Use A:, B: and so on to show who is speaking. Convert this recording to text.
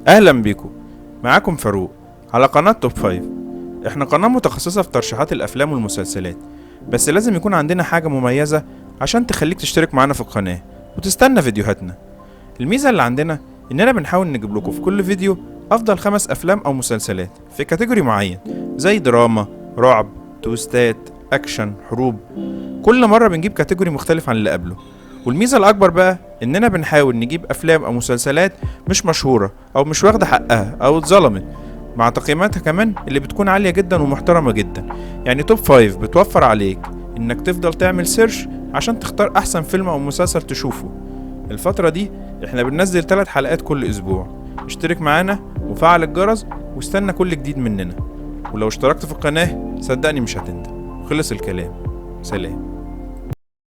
A: اهلا بيكم. معاكم فاروق على قناة توب 5. احنا قناة متخصصة في ترشيحات الافلام والمسلسلات، بس لازم يكون عندنا حاجة مميزة عشان تخليك تشترك معانا في القناة وتستنى فيديوهاتنا. الميزة اللي عندنا اننا بنحاول نجيب لكم في كل فيديو افضل 5 افلام او مسلسلات في كاتيجوري معين، زي دراما، رعب، تويستات، اكشن، حروب. كل مرة بنجيب كاتيجوري مختلف عن اللي قبله. والميزة الأكبر بقى إننا بنحاول نجيب أفلام أو مسلسلات مش مشهورة أو مش واخدة حقها أو اتظلمت، مع تقييماتها كمان اللي بتكون عالية جدا ومحترمة جدا. يعني توب 5 بتوفر عليك إنك تفضل تعمل سيرش عشان تختار أحسن فيلم أو مسلسل تشوفه. الفترة دي إحنا بننزل 3 حلقات كل أسبوع. اشترك معانا وفعل الجرس واستنى كل جديد مننا. ولو اشتركت في القناة صدقني مش هتندم. خلص الكلام. سلام.